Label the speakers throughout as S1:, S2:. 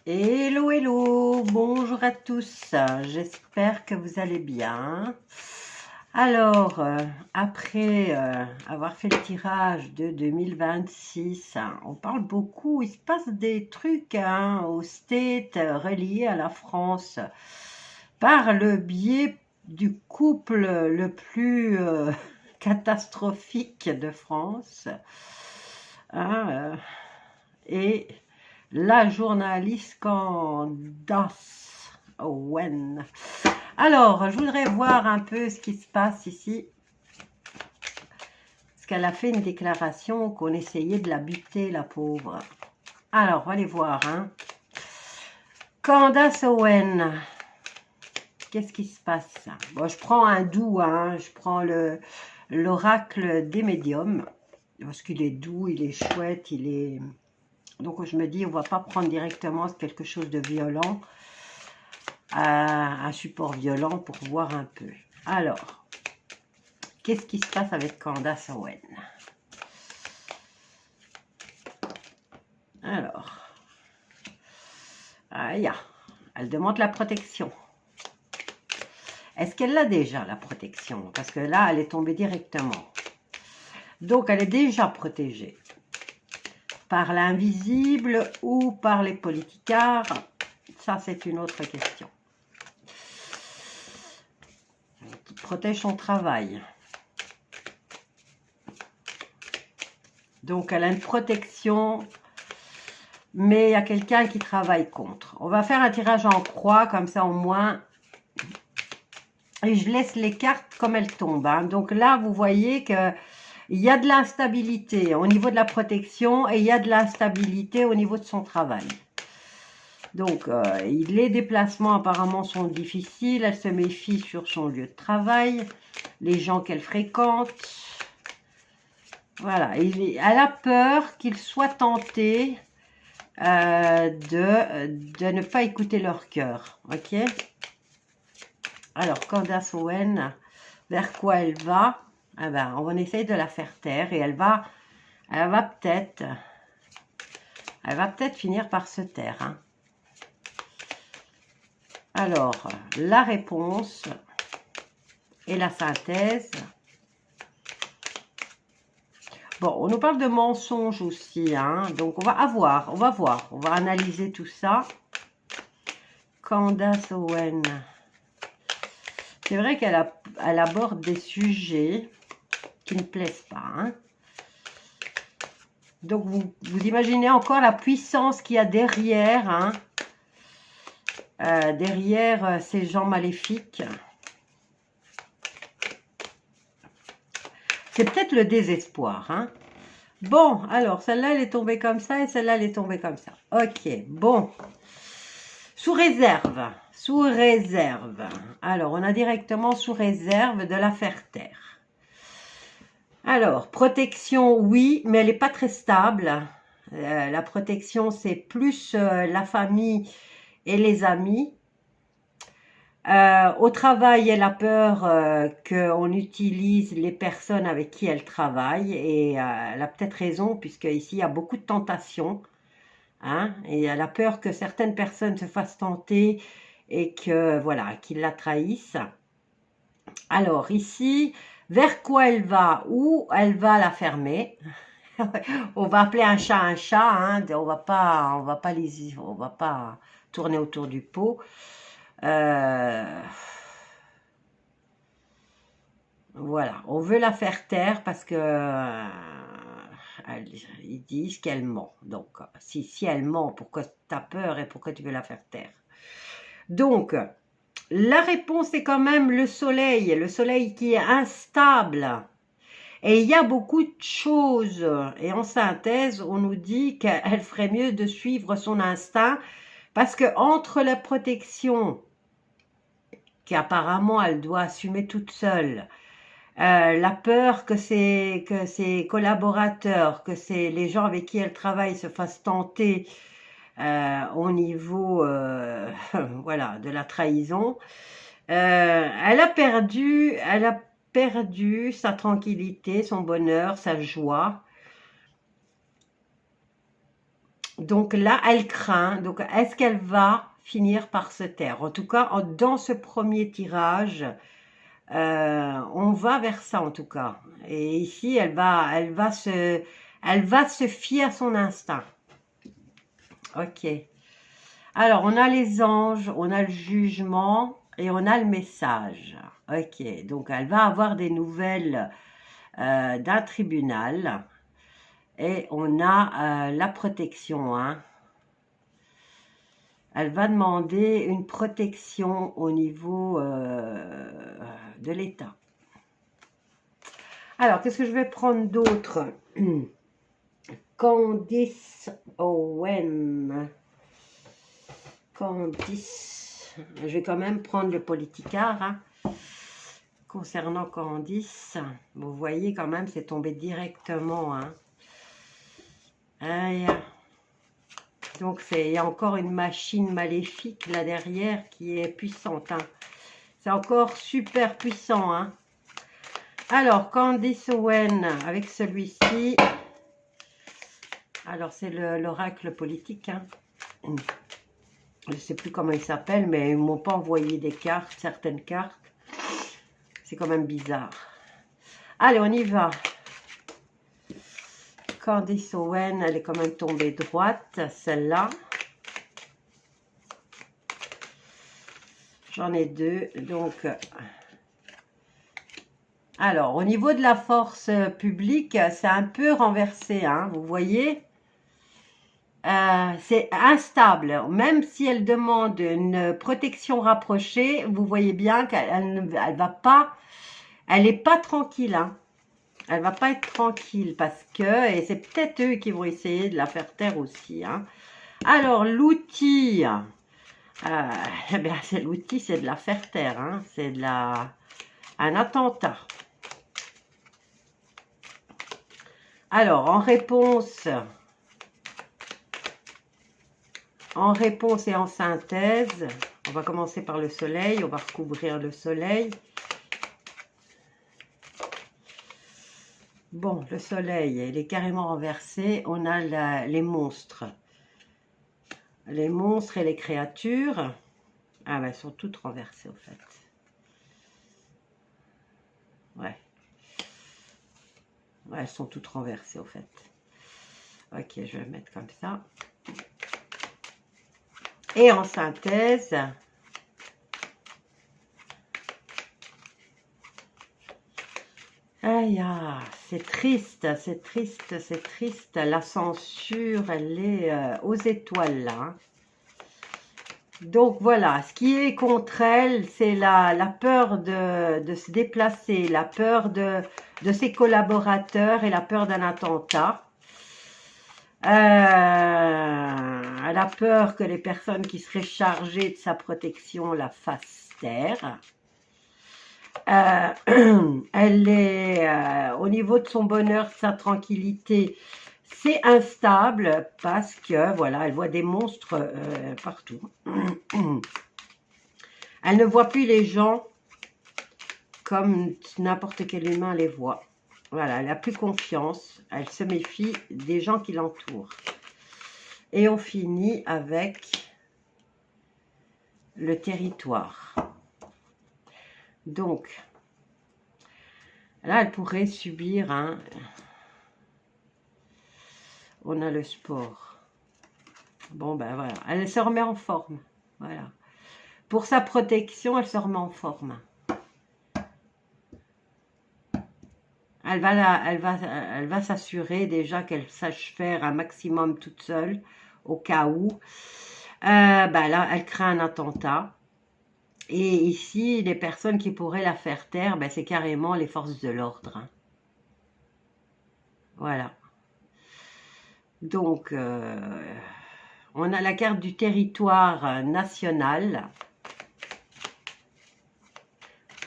S1: Hello, hello, bonjour à tous, j'espère que vous allez bien. Alors, après avoir fait le tirage de 2026, on parle beaucoup, il se passe des trucs aux States reliés à la France par le biais du couple le plus catastrophique de France. Hein, et la journaliste Candace Owen. Alors, je voudrais voir un peu ce qui se passe ici. Parce qu'elle a fait une déclaration qu'on essayait de la buter, la pauvre. Alors, on va aller voir. Hein. Candace Owen. Qu'est-ce qui se passe? Bon, je prends un doux, hein. Je prends l'oracle des médiums. Parce qu'il est doux, il est chouette, il est... Donc je me dis, on ne va pas prendre directement quelque chose de violent, un support violent pour voir un peu. Alors, qu'est-ce qui se passe avec Candace Owen? Alors, elle demande la protection. Est-ce qu'elle l'a déjà, la protection? Parce que là, elle est tombée directement. Donc, elle est déjà protégée. Par l'invisible ou par les politicards? Ça, c'est une autre question. Qui protège son travail. Donc, elle a une protection, mais il y a quelqu'un qui travaille contre. On va faire un tirage en croix, comme ça au moins. Et je laisse les cartes comme elles tombent. Hein. Donc là, vous voyez qu'il y a de l'instabilité au niveau de la protection et il y a de l'instabilité au niveau de son travail. Donc, les déplacements apparemment sont difficiles. Elle se méfie sur son lieu de travail, les gens qu'elle fréquente. Voilà, elle a peur qu'il soit tenté de ne pas écouter leur cœur. Ok. Alors, Candace Owen, vers quoi elle va? Ah ben, on essaye de la faire taire et elle va peut-être finir par se taire. Hein. Alors, la réponse et la synthèse. Bon, on nous parle de mensonges aussi, hein, donc on va voir, on va analyser tout ça. Candace Owen, c'est vrai qu'elle aborde des sujets qui ne plaisent pas. Hein. Donc, vous imaginez encore la puissance qu'il y a derrière, hein, derrière ces gens maléfiques. C'est peut-être le désespoir. Hein. Bon, alors, celle-là, elle est tombée comme ça et celle-là, elle est tombée comme ça. Ok, bon. Sous réserve. Sous réserve. Alors, on a directement sous réserve de la faire taire. Alors, protection, oui, mais elle n'est pas très stable. La protection, c'est plus la famille et les amis. Au travail, elle a peur qu'on utilise les personnes avec qui elle travaille et elle a peut-être raison puisque ici il y a beaucoup de tentations. Hein, et elle a peur que certaines personnes se fassent tenter et que voilà, qu'ils la trahissent. Alors ici, vers quoi elle va? Où elle va la fermer? On va appeler un chat, hein, on va pas tourner autour du pot. Voilà, on veut la faire taire parce que ils disent qu'elle ment. Donc, si elle ment, pourquoi tu as peur et pourquoi tu veux la faire taire? Donc, la réponse est quand même le soleil qui est instable. Et il y a beaucoup de choses. Et en synthèse, on nous dit qu'elle ferait mieux de suivre son instinct parce que entre la protection qu'apparemment elle doit assumer toute seule, la peur que ses collaborateurs, que les gens avec qui elle travaille se fassent tenter au niveau voilà, de la trahison, elle a perdu sa tranquillité, son bonheur, sa joie. Donc là, elle craint. Donc, est-ce qu'elle va finir par se taire? En tout cas, dans ce premier tirage, on va vers ça en tout cas. Et ici, elle va se fier à son instinct. Ok. Alors, on a les anges, on a le jugement et on a le message. Ok. Donc, elle va avoir des nouvelles d'un tribunal. Et on a la protection, hein. Elle va demander une protection au niveau de l'État. Alors, qu'est-ce que je vais prendre d'autre? Candice Owen. Candice. Je vais quand même prendre le politicard. Hein. Concernant Candice, vous voyez quand même, c'est tombé directement. Hein. Aïe. Donc, il y a encore une machine maléfique là derrière qui est puissante. Hein. C'est encore super puissant. Hein. Alors, Candice Owen avec celui-ci. Alors, c'est l'oracle politique. Hein. Je ne sais plus comment il s'appelle, mais ils ne m'ont pas envoyé des cartes, certaines cartes. C'est quand même bizarre. Allez, on y va. Candice Owen, elle est quand même tombée droite, celle-là. J'en ai deux, donc... Alors, au niveau de la force publique, c'est un peu renversé, hein, vous voyez. C'est instable. Même si elle demande une protection rapprochée, vous voyez bien qu'elle va pas... Elle n'est pas tranquille, hein. Elle va pas être tranquille parce que, et c'est peut-être eux qui vont essayer de la faire taire aussi. Hein. Alors, l'outil, eh bien, l'outil, c'est de la faire taire. Hein. C'est un attentat. Alors, en réponse et en synthèse, on va commencer par le soleil. On va recouvrir le soleil. Bon, le soleil, il est carrément renversé. On a les monstres. Les monstres et les créatures. Ah, ben, elles sont toutes renversées, au fait. Ouais. Ouais, elles sont toutes renversées, au fait. Ok, je vais mettre comme ça. Et en synthèse... Aïe, c'est triste, c'est triste, c'est triste. La censure, elle est aux étoiles, là. Hein. Donc, voilà, ce qui est contre elle, c'est la peur de se déplacer, la peur de ses collaborateurs et la peur d'un attentat. Elle a peur que les personnes qui seraient chargées de sa protection la fassent taire. Elle est au niveau de son bonheur, de sa tranquillité, c'est instable parce que voilà, elle voit des monstres partout. Elle ne voit plus les gens comme n'importe quel humain les voit. Voilà, elle n'a plus confiance, elle se méfie des gens qui l'entourent. Et on finit avec le territoire. Donc, là, elle pourrait subir un... On a le sport. Bon, ben voilà. Elle se remet en forme. Voilà. Pour sa protection, elle se remet en forme. Elle va s'assurer déjà qu'elle sache faire un maximum toute seule, au cas où. Ben là, elle craint un attentat. Et ici, les personnes qui pourraient la faire taire, ben, c'est carrément les forces de l'ordre. Hein. Voilà. Donc, on a la carte du territoire national.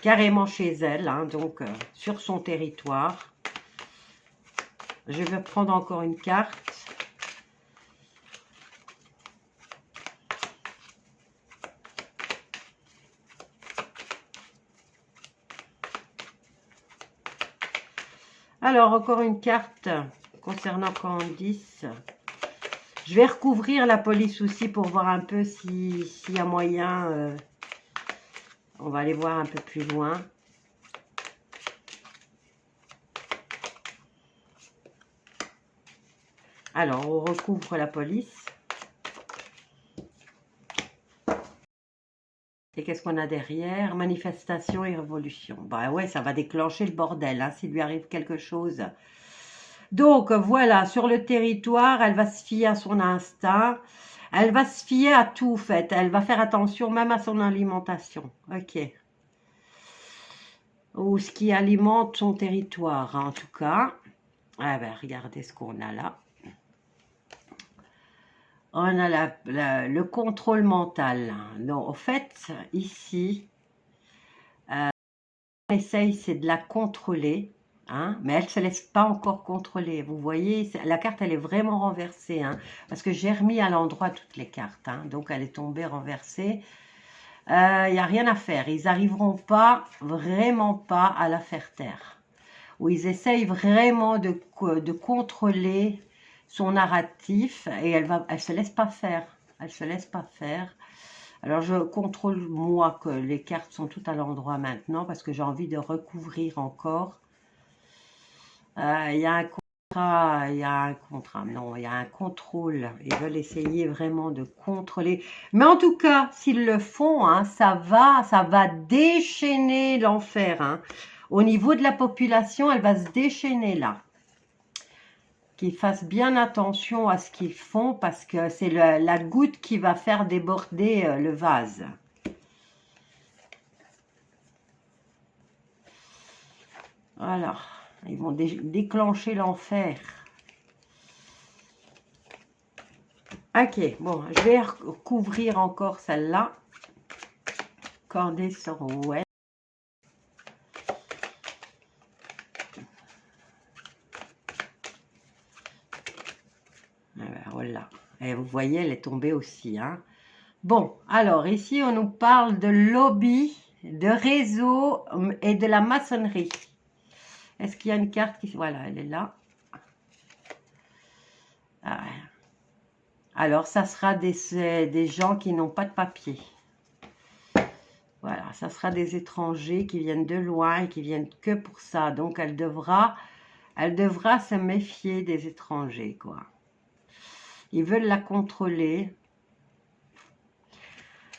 S1: Carrément chez elle, hein, donc sur son territoire. Je vais prendre encore une carte. Alors, encore une carte concernant Candice. Je vais recouvrir la police aussi pour voir un peu s'il y a moyen. On va aller voir un peu plus loin. Alors, on recouvre la police. Et qu'est-ce qu'on a derrière? Manifestation et révolution. Bah ouais, ça va déclencher le bordel, hein, s'il lui arrive quelque chose. Donc, voilà, sur le territoire, elle va se fier à son instinct. Elle va se fier à tout, en fait. Elle va faire attention même à son alimentation. Ok. Ou ce qui alimente son territoire, hein, en tout cas. Ah ben, regardez ce qu'on a là. On a le contrôle mental. Donc, en fait, ici, on essaye, c'est de la contrôler, hein, mais elle ne se laisse pas encore contrôler. Vous voyez, la carte, elle est vraiment renversée, hein, parce que j'ai remis à l'endroit toutes les cartes, hein, donc elle est tombée renversée. Il n'y a rien à faire. Ils n'arriveront pas, vraiment pas, à la faire taire. Où ils essayent vraiment de contrôler son narratif et elle se laisse pas faire. Elle se laisse pas faire. Alors je contrôle moi que les cartes sont toutes à l'endroit maintenant parce que j'ai envie de recouvrir encore. Il y a un contrat, il y a un contrat, non, il y a un contrôle. Ils veulent essayer vraiment de contrôler. Mais en tout cas, s'ils le font, hein, ça va déchaîner l'enfer. Hein. Au niveau de la population, elle va se déchaîner là. Qu'ils fassent bien attention à ce qu'ils font parce que c'est la goutte qui va faire déborder le vase. Voilà, ils vont déclencher l'enfer. Ok, bon, je vais recouvrir encore celle-là. Cordée sur ouais. Voilà. Et vous voyez, elle est tombée aussi. Hein. Bon, alors ici, on nous parle de lobby, de réseau et de la maçonnerie. Est-ce qu'il y a une carte qui... Voilà, elle est là. Ah. Alors, ça sera des gens qui n'ont pas de papier. Voilà, ça sera des étrangers qui viennent de loin et qui viennent que pour ça. Donc, elle devra se méfier des étrangers, quoi. Ils veulent la contrôler.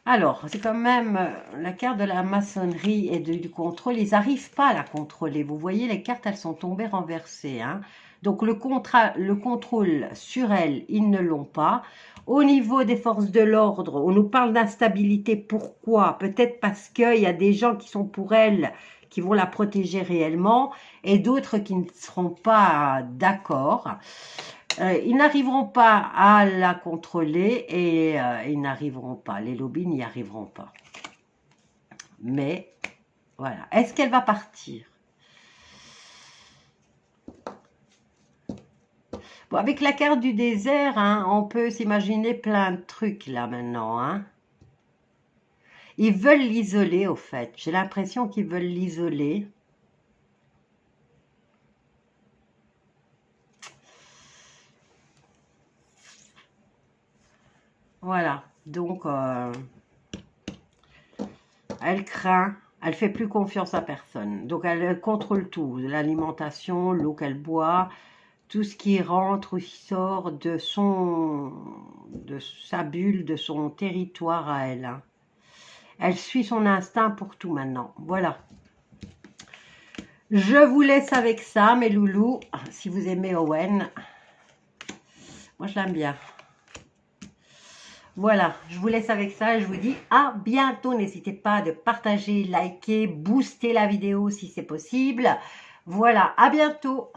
S1: Alors, c'est quand même la carte de la maçonnerie et du contrôle. Ils n'arrivent pas à la contrôler. Vous voyez, les cartes, elles sont tombées renversées. Hein. Donc, le contrôle sur elles, ils ne l'ont pas. Au niveau des forces de l'ordre, on nous parle d'instabilité. Pourquoi? Peut-être parce qu'il y a des gens qui sont pour elle, qui vont la protéger réellement, et d'autres qui ne seront pas d'accord. Ils n'arriveront pas à la contrôler et ils n'arriveront pas. Les lobbies n'y arriveront pas. Mais, voilà. Est-ce qu'elle va partir? Bon, avec la carte du désert, hein, on peut s'imaginer plein de trucs là maintenant. Hein. Ils veulent l'isoler au fait. J'ai l'impression qu'ils veulent l'isoler. Voilà, donc elle craint, elle fait plus confiance à personne. Donc elle contrôle tout, l'alimentation, l'eau qu'elle boit, tout ce qui rentre ou qui sort de sa bulle, de son territoire à elle. Hein. Elle suit son instinct pour tout maintenant. Voilà. Je vous laisse avec ça, mes loulous. Si vous aimez Owen, moi je l'aime bien. Voilà, je vous laisse avec ça et je vous dis à bientôt. N'hésitez pas de partager, liker, booster la vidéo si c'est possible. Voilà, à bientôt.